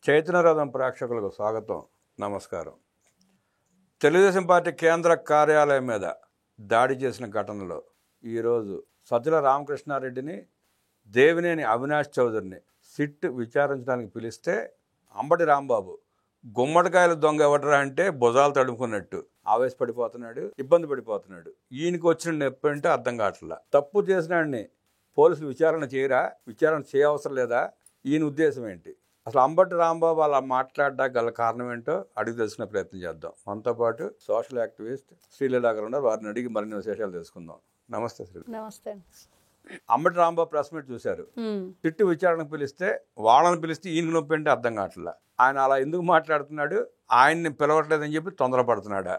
చైతన్యరథం ప్రేక్షకులకు స్వాగతం, నమస్కారం. తెలుగుదేశం పార్టీ కేంద్ర కార్యాలయం మీద దాడి చేసిన ఘటనలో ఈరోజు సజ్జల రామకృష్ణారెడ్డిని, దేవినేని అవినాష్ చౌదరిని సిట్ విచారించడానికి పిలిస్తే అంబటి రాంబాబు గుమ్మడికాయల దొంగ ఎవడరా అంటే భుజాలు తడుముకున్నట్టు ఆవేశపడిపోతున్నాడు, ఇబ్బంది పడిపోతున్నాడు. ఈయనకి వచ్చిన నొప్పి అంటే అర్థం కావట్లా. తప్పు చేసినాడిని పోలీసులు విచారణ చేయవసరం లేదా? ఈయన ఉద్దేశం ఏంటి? అసలు అంబటి రాంబాబు అలా మాట్లాడడానికి గల కారణం ఏంటో అడిగి తెలుసుకునే ప్రయత్నం చేద్దాం. మనతో పాటు సోషల్ యాక్టివిస్ట్ శ్రీలీలా గారు ఉన్నారు, వారిని అడిగి మరిన్ని విశేషాలు తెలుసుకుందాం. నమస్తే శ్రీ. నమస్తే. అంబటి రాంబాబు ప్రెస్ మీట్ చూశారు. తిట్టు విచారణకు పిలిస్తే వాళ్ళని పిలిస్తే ఈయనకు నొప్పి అంటే అర్థం కావట్లా. ఆయన అలా ఎందుకు మాట్లాడుతున్నాడు? ఆయన్ని పిలవట్లేదని చెప్పి తొందరపడుతున్నాడా?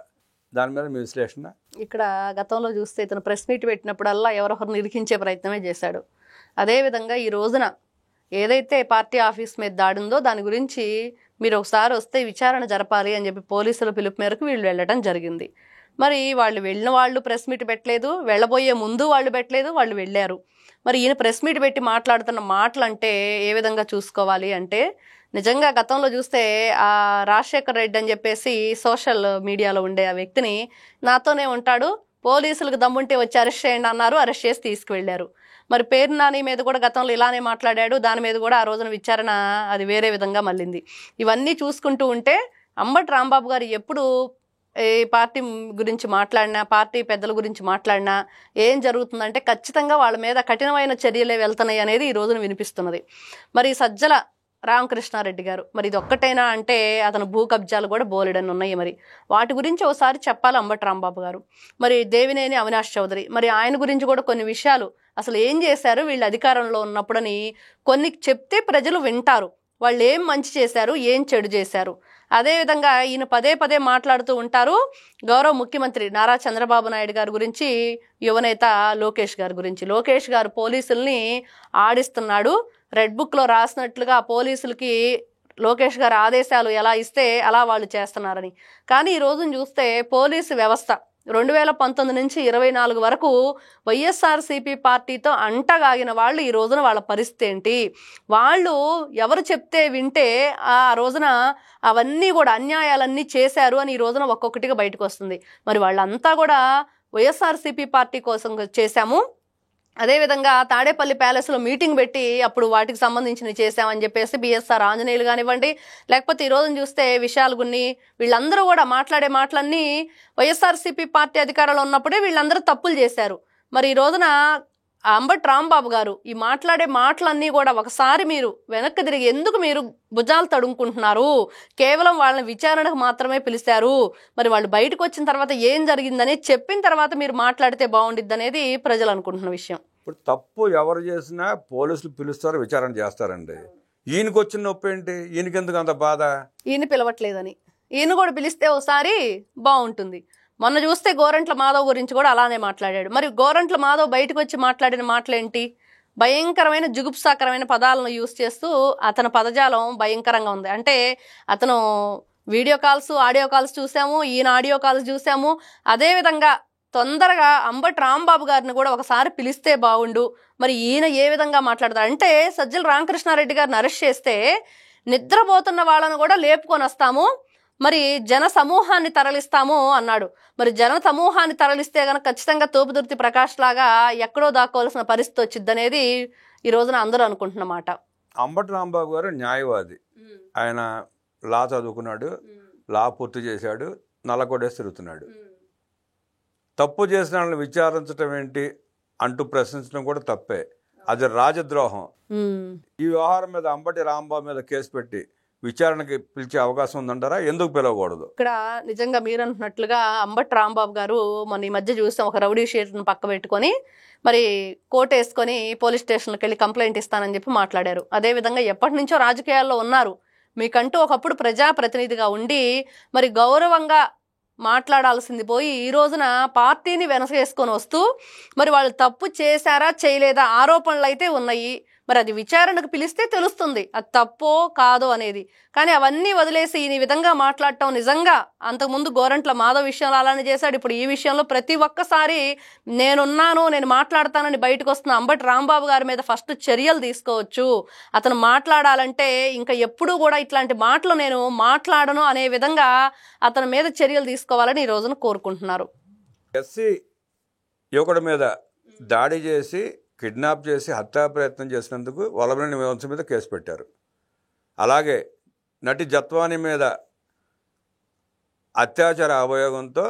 దాని మీద మీ విశ్లేషణ. ఇక్కడ గతంలో చూస్తే ఇతను ప్రెస్ మీట్ పెట్టినప్పుడల్లా ఎవరొకరు నిరికించే ప్రయత్నమే చేశాడు. అదేవిధంగా ఈ రోజున ఏదైతే పార్టీ ఆఫీస్ మీద దాడిందో దాని గురించి మీరు ఒకసారి వస్తే విచారణ జరపాలి అని చెప్పి పోలీసుల పిలుపు మేరకు వీళ్ళు వెళ్ళడం జరిగింది. మరి వాళ్ళు వెళ్ళిన వాళ్ళు ప్రెస్ మీట్ పెట్టలేదు, వెళ్ళబోయే ముందు వాళ్ళు పెట్టలేదు, వాళ్ళు వెళ్ళారు. మరి ఈయన ప్రెస్ మీట్ పెట్టి మాట్లాడుతున్న మాటలు అంటే ఏ విధంగా చూసుకోవాలి అంటే, నిజంగా గతంలో చూస్తే ఆ రాజశేఖర్ రెడ్డి అని చెప్పేసి సోషల్ మీడియాలో ఉండే ఆ వ్యక్తిని నాతోనే ఉంటాడు, పోలీసులకు దమ్ముంటే వచ్చి అరెస్ట్ చేయండి అన్నారు, అరెస్ట్ చేసి తీసుకువెళ్ళారు. మరి పేరు నాని మీద కూడా గతంలో ఇలానే మాట్లాడాడు, దాని మీద కూడా ఆ రోజున విచారణ అది వేరే విధంగా మళ్ళింది. ఇవన్నీ చూసుకుంటూ ఉంటే అంబటి రాంబాబు గారు ఎప్పుడు ఏ పార్టీ గురించి మాట్లాడినా, పార్టీ పెద్దల గురించి మాట్లాడినా ఏం జరుగుతుందంటే ఖచ్చితంగా వాళ్ళ మీద కఠినమైన చర్యలే వెళ్తున్నాయి అనేది ఈ రోజున వినిపిస్తున్నది. మరి సజ్జల రామకృష్ణారెడ్డి గారు మరి ఇది ఒక్కటైనా అంటే అతను భూ కబ్జాలు కూడా బోలెడని ఉన్నాయి. మరి వాటి గురించి ఒకసారి చెప్పాలి అంబటి రాంబాబు గారు. మరి దేవినేని అవినాష్ చౌదరి మరి ఆయన గురించి కూడా కొన్ని విషయాలు అసలు ఏం చేశారు వీళ్ళు అధికారంలో ఉన్నప్పుడని కొన్ని చెప్తే ప్రజలు వింటారు. వాళ్ళు ఏం మంచి చేశారు, ఏం చెడు చేశారు. అదేవిధంగా ఈయన పదే పదే మాట్లాడుతూ ఉంటారు గౌరవ ముఖ్యమంత్రి నారా చంద్రబాబు నాయుడు గారి గురించి, యువనేత లోకేష్ గారి గురించి. లోకేష్ గారు పోలీసుల్ని ఆడిస్తున్నాడు, రెడ్ బుక్లో రాసినట్లుగా పోలీసులకి లోకేష్ గారు ఆదేశాలు ఎలా ఇస్తే అలా వాళ్ళు చేస్తున్నారని. కానీ ఈ రోజున చూస్తే పోలీసు వ్యవస్థ 2019 నుంచి 24 వరకు వైఎస్ఆర్సీపీ పార్టీతో అంటగాగిన వాళ్ళు ఈ రోజున వాళ్ళ పరిస్థితి ఏంటి? వాళ్ళు ఎవరు చెప్తే వింటే ఆ రోజున అవన్నీ కూడా అన్యాయాలన్నీ చేశారు అని ఈ రోజున ఒక్కొక్కటిగా బయటకు వస్తుంది. మరి వాళ్ళంతా కూడా వైఎస్ఆర్సీపీ పార్టీ కోసం చేశాము, అదేవిధంగా తాడేపల్లి ప్యాలెస్లో మీటింగ్ పెట్టి అప్పుడు వాటికి సంబంధించినవి చేశామని చెప్పేసి బిఎస్ఆర్ ఆంజనేయులు కానివ్వండి, లేకపోతే ఈ రోజున చూస్తే విశాల్ గున్ని, వీళ్ళందరూ కూడా మాట్లాడే మాటలన్నీ వైఎస్ఆర్సీపీ పార్టీ అధికారంలో ఉన్నప్పుడే వీళ్ళందరూ తప్పులు చేశారు. మరి ఈ రోజున అంబటి రాంబాబు గారు ఈ మాట్లాడే మాటలన్నీ కూడా ఒకసారి మీరు వెనక్కి తిరిగి ఎందుకు మీరు భుజాలు తడుముకుంటున్నారు? కేవలం వాళ్ళని విచారణకు మాత్రమే పిలిచారు. మరి వాళ్ళు బయటకు వచ్చిన తర్వాత ఏం జరిగిందని చెప్పిన తర్వాత మీరు మాట్లాడితే బాగుండిద్ది అనేది ప్రజలు అనుకుంటున్న విషయం. ఇప్పుడు తప్పు ఎవరు చేసినా పోలీసులు పిలుస్తారు, విచారణ చేస్తారండి. ఈయనకి వచ్చిన నొప్పి ఏంటి? ఈయనకి ఎందుకు అంత బాధ? ఈయన పిలవట్లేదని. ఈయన కూడా పిలిస్తే ఒకసారి బాగుంటుంది. మొన్న చూస్తే గోరంట్ల మాధవ్ గురించి కూడా అలానే మాట్లాడాడు. మరి గోరంట్ల మాధవ్ బయటకు వచ్చి మాట్లాడిన మాటలేంటి? భయంకరమైన జుగుప్సాకరమైన పదాలను యూజ్ చేస్తూ అతని పదజాలం భయంకరంగా ఉంది. అంటే అతను వీడియో కాల్స్, ఆడియో కాల్స్ చూసాము, ఈయన ఆడియో కాల్స్ చూసాము. అదేవిధంగా తొందరగా అంబటి రాంబాబు గారిని కూడా ఒకసారి పిలిస్తే బాగుండు. మరి ఈయన ఏ విధంగా మాట్లాడతారు అంటే, సజ్జల రామకృష్ణారెడ్డి గారిని అరెస్ట్ చేస్తే నిద్రపోతున్న వాళ్ళను కూడా లేపుకొని వస్తాము, మరి జన సమూహాన్ని తరలిస్తాము అన్నాడు. మరి జన సమూహాన్ని తరలిస్తే గనక ఖచ్చితంగా తోపుదుర్తి ప్రకాష్ లాగా ఎక్కడో దాక్కోవాల్సిన పరిస్థితి వచ్చింది అనేది ఈ రోజున అందరూ అనుకుంటున్నమాట. అంబటి రాంబాబు గారు న్యాయవాది, ఆయన లా చదువుకున్నాడు, లా పూర్తి చేశాడు, నల్లకొడేసి తిరుగుతున్నాడు. తప్పు చేసిన వాళ్ళని విచారించడం ఏంటి అంటూ ప్రశ్నించడం కూడా తప్పే, అది రాజద్రోహం. ఈ వ్యవహారం మీద అంబటి రాంబాబు మీద కేసు పెట్టి విచారణకి పిలిచే అవకాశం ఉందంటారా? ఎందుకు పిలవకూడదు? ఇక్కడ నిజంగా మీరు అంటున్నట్లుగా అంబటి రాంబాబు గారు మొన్న ఈ మధ్య చూసాం, ఒక రౌడీ షీట్ను పక్క పెట్టుకొని మరి కోర్టు వేసుకొని పోలీస్ స్టేషన్కి వెళ్ళి కంప్లైంట్ ఇస్తానని చెప్పి మాట్లాడారు. అదేవిధంగా ఎప్పటి నుంచో రాజకీయాల్లో ఉన్నారు, మీకంటూ ఒకప్పుడు ప్రజాప్రతినిధిగా ఉండి మరి గౌరవంగా మాట్లాడాల్సింది పోయి ఈ రోజున పార్టీని వెనసేసుకొని వస్తూ మరి వాళ్ళు తప్పు చేశారా చేయలేదా ఆరోపణలు అయితే ఉన్నాయి. మరి అది విచారణకు పిలిస్తే తెలుస్తుంది అది తప్పో కాదో అనేది. కానీ అవన్నీ వదిలేసి ఈ విధంగా మాట్లాడటం నిజంగా అంతకుముందు గోరంట్ల మాధవ్ విషయంలో అలానే చేశాడు. ఇప్పుడు ఈ విషయంలో ప్రతి ఒక్కసారి నేనున్నాను, నేను మాట్లాడతానని బయటకు వస్తున్న అంబటి రాంబాబు గారి మీద ఫస్ట్ చర్యలు తీసుకోవచ్చు. అతను మాట్లాడాలంటే ఇంకా ఎప్పుడూ కూడా ఇట్లాంటి మాటలు నేను మాట్లాడను అనే విధంగా అతని మీద చర్యలు తీసుకోవాలని ఈ రోజున కోరుకుంటున్నారు. ఎస్సీ యువకుడి మీద దాడి చేసి కిడ్నాప్ చేసి హత్యా ప్రయత్నం చేసినందుకు వల్లభనేని వంశీ మీద కేసు పెట్టారు. అలాగే నటి జత్వాని మీద అత్యాచార అభియోగంతో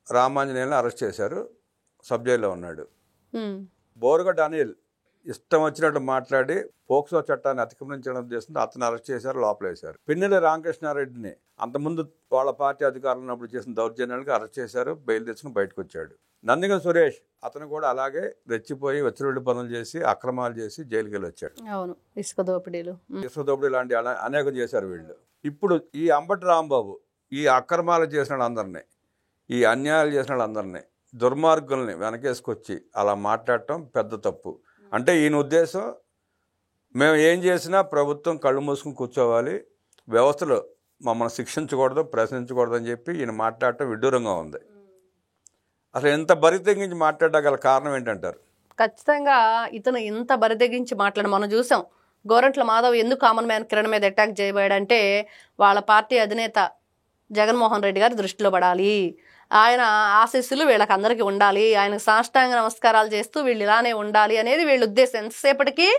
రామాంజనేయులను అరెస్ట్ చేశారు. సబ్ జైల్లో ఉన్నాడు. బోరుగడ్డ అనిల్ ఇష్టం వచ్చినట్టు మాట్లాడి పోక్సో చట్టాన్ని అతిక్రమించడం చేస్తుంది. అతను అరెస్ట్ చేశారు, లోపలేశారు. పిన్నెల రామకృష్ణారెడ్డిని అంతకుముందు వాళ్ళ పార్టీ అధికారులు ఉన్నప్పుడు చేసిన దౌర్జన్యానికి అరెస్ట్ చేశారు. బెయిల్ తెచ్చుకుని బయటకు వచ్చాడు. నందిగం సురేష్ అతను కూడా అలాగే రెచ్చిపోయి వెచ్చరుడి పనులు చేసి అక్రమాలు చేసి జైలుకి వెళ్ళి వచ్చాడు. ఇసుక దోపిడీ లాంటి అనేకం చేశారు వీళ్ళు. ఇప్పుడు ఈ అంబటి రాంబాబు ఈ అక్రమాలు చేసిన వాళ్ళందరినీ, ఈ అన్యాయాలు చేసిన వాళ్ళందరినీ, దుర్మార్గుల్ని వెనకేసుకొచ్చి అలా మాట్లాడటం పెద్ద తప్పు. అంటే ఈయన ఉద్దేశం మేము ఏం చేసినా ప్రభుత్వం కళ్ళు మూసుకుని కూర్చోవాలి, వ్యవస్థలు మమ్మల్ని శిక్షించకూడదు, ప్రశ్నించకూడదు అని చెప్పి ఈయన మాట్లాడటం విడ్డూరంగా ఉంది. అసలు ఎంత బరి తెగించి మాట్లాడగల కారణం ఏంటంటారు? ఖచ్చితంగా ఇతను ఇంత బరి తెగించి మాట్లాడి మనం చూసాం. గోరంట్ల మాధవ్ ఎందుకు కామన్ మ్యాన్ కిరణ్ మీద అటాక్ చేయబోయాడంటే వాళ్ళ పార్టీ అధినేత జగన్మోహన్ రెడ్డి గారి దృష్టిలో పడాలి, ఆయన ఆశీస్సులు వీళ్ళకి అందరికీ ఉండాలి, ఆయనకు సాష్టాంగ నమస్కారాలు చేస్తూ వీళ్ళు ఇలానే ఉండాలి అనేది వీళ్ళ ఉద్దేశం. ఎంతసేపటికి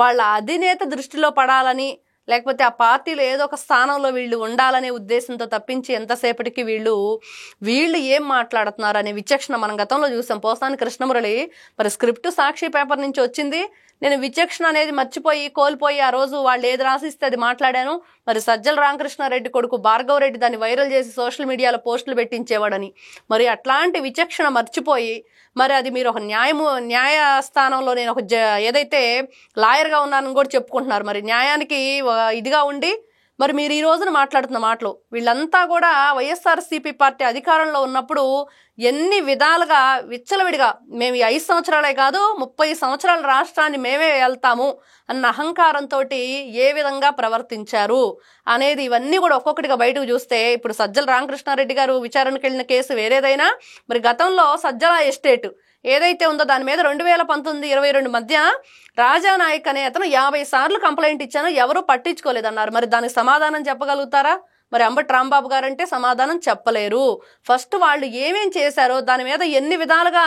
వాళ్ళ అధినేత దృష్టిలో పడాలని, లేకపోతే ఆ పార్టీలో ఏదో ఒక స్థానంలో వీళ్ళు ఉండాలనే ఉద్దేశంతో తప్పించి ఎంతసేపటికి వీళ్ళు ఏం మాట్లాడుతున్నారు అనే విచక్షణ మనం గతంలో చూసాం. పోసాని కృష్ణమురళి మరి స్క్రిప్ట్ సాక్షి పేపర్ నుంచి వచ్చింది, నేను విచక్షణ అనేది కోల్పోయి ఆ రోజు వాళ్ళు ఏది రాసిస్తే అది మాట్లాడాను. మరి సజ్జల రామకృష్ణారెడ్డి కొడుకు భార్గవ్ రెడ్డి దాన్ని వైరల్ చేసి సోషల్ మీడియాలో పోస్టులు పెట్టించేవాడని, మరి అట్లాంటి విచక్షణ మర్చిపోయి మరి అది మీరు ఒక న్యాయస్థానంలో నేను ఒక ఏదైతే లాయర్గా ఉన్నానని కూడా చెప్పుకుంటున్నారు. మరి న్యాయానికి ఇదిగా ఉండి మరి మీరు ఈ రోజున మాట్లాడుతున్న మాటలు వీళ్ళంతా కూడా వైఎస్ఆర్సీపీ పార్టీ అధికారంలో ఉన్నప్పుడు ఎన్ని విధాలుగా విచ్చలవిడిగా మేము 5 సంవత్సరాలే కాదు 30 సంవత్సరాల రాష్ట్రాన్ని మేమే వెళ్తాము అన్న అహంకారంతో ఏ విధంగా ప్రవర్తించారు అనేది ఇవన్నీ కూడా ఒక్కొక్కటిగా బయటకు చూస్తే ఇప్పుడు సజ్జల రామకృష్ణారెడ్డి గారు విచారణకు వెళ్ళిన కేసు వేరేదైనా మరి గతంలో సజ్జల ఎస్టేట్ ఏదైతే ఉందో దాని మీద 2019-22 మధ్య రాజానాయక్ అనే అతను 50 సార్లు కంప్లైంట్ ఇచ్చాను, ఎవరూ పట్టించుకోలేదన్నారు. మరి దానికి సమాధానం చెప్పగలుగుతారా? మరి అంబటి రాంబాబు గారంటే సమాధానం చెప్పలేరు. ఫస్ట్ వాళ్ళు ఏమేం చేశారో దాని మీద ఎన్ని విధాలుగా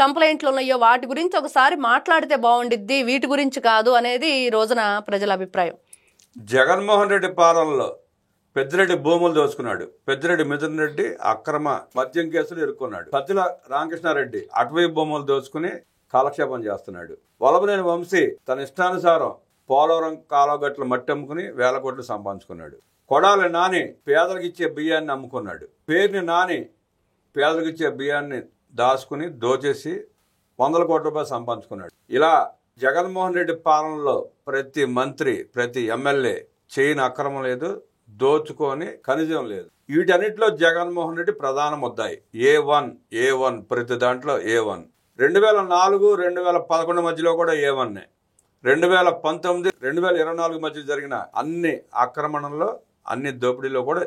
కంప్లైంట్లు ఉన్నాయో వాటి గురించి ఒకసారి మాట్లాడితే బాగుండిద్ది, వీటి గురించి కాదు అనేది ఈ రోజున ప్రజల అభిప్రాయం. జగన్మోహన్ రెడ్డి పాలనలో పెద్దిరెడ్డి భూములు దోచుకున్నాడు, పెద్దిరెడ్డి మిథున్ రెడ్డి అక్రమ మద్యం కేసులు ఇరుక్కున్నాడు, సజ్జల రామకృష్ణారెడ్డి అటవీ భూములు దోచుకుని కాలక్షేపం చేస్తున్నాడు, వల్లభనేని వంశీ తన ఇష్టానుసారం పోలవరం కాలువగట్లు మట్టి అమ్ముకుని 1000 కోట్లు సంపాదించుకున్నాడు, కొడాలి నాని పేదలకు ఇచ్చే బియ్యాన్ని అమ్ముకున్నాడు, పేరుని నాని పేదలకు ఇచ్చే బియ్యాన్ని దాచుకుని దోచేసి 100 కోట్ల రూపాయలు సంపాదించుకున్నాడు. ఇలా జగన్మోహన్ రెడ్డి పాలనలో ప్రతి మంత్రి ప్రతి ఎమ్మెల్యే చేయని అక్రమం లేదు, దోచుకొని ఖనిజం లేదు. వీటన్నిటిలో జగన్మోహన్ రెడ్డి ప్రధాన ముద్దాయి. A1 ప్రతి దాంట్లో A1. 2004-2011 మధ్యలో కూడా A1. 2019-2024 మధ్య జరిగిన అన్ని ఆక్రమణల్లో అన్ని దోపిడీలో కూడా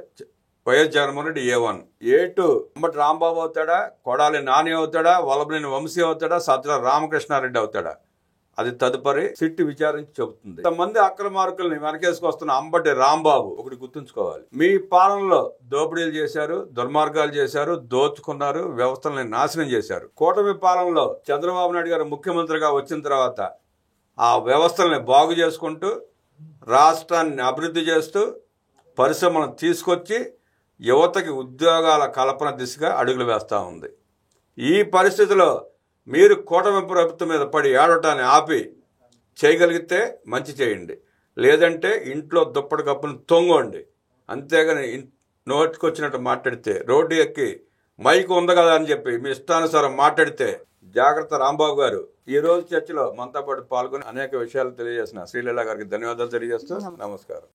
YS Jaganmohan Reddy A1. A2 Ambati Rambabu అవుతాడా, కొడాలి నాని అవుతాడా, వల్లభనేని వంశీ అవుతాడా, సజ్జల రామకృష్ణారెడ్డి అవుతాడా, అది తదుపరి సిట్ విచారించి చెబుతుంది. ఇంతమంది అక్రమార్కుల్ని వెనకేసుకొస్తున్న అంబటి రాంబాబు ఒకటి గుర్తుంచుకోవాలి. మీ పాలనలో దోపిడీలు చేశారు, దుర్మార్గాలు చేశారు, దోచుకున్నారు, వ్యవస్థల్ని నాశనం చేశారు. కూటమి పాలనలో చంద్రబాబు నాయుడు గారు ముఖ్యమంత్రిగా వచ్చిన తర్వాత ఆ వ్యవస్థల్ని బాగు చేసుకుంటూ రాష్ట్రాన్ని అభివృద్ధి చేస్తూ పరిశ్రమలను తీసుకొచ్చి యువతకి ఉద్యోగాల కల్పన దిశగా అడుగులు వేస్తూ ఉంది. ఈ పరిస్థితిలో మీరు కూటమి ప్రభుత్వం మీద పడి ఏడటాన్ని ఆపి చేయగలిగితే మంచి చేయండి, లేదంటే ఇంట్లో దుప్పటి కప్పును తొంగండి. అంతేగాని నోటికొచ్చినట్టు మాట్లాడితే, రోడ్డు ఎక్కి మైక్ ఉంది కదా అని చెప్పి మీ ఇష్టానుసారం మాట్లాడితే జాగ్రత్త. రాంబాబు గారు ఈ రోజు చర్చలో మనతో పాటు పాల్గొని అనేక విషయాలు తెలియజేసిన శ్రీలీల గారికి ధన్యవాదాలు తెలియజేస్తూ నమస్కారం.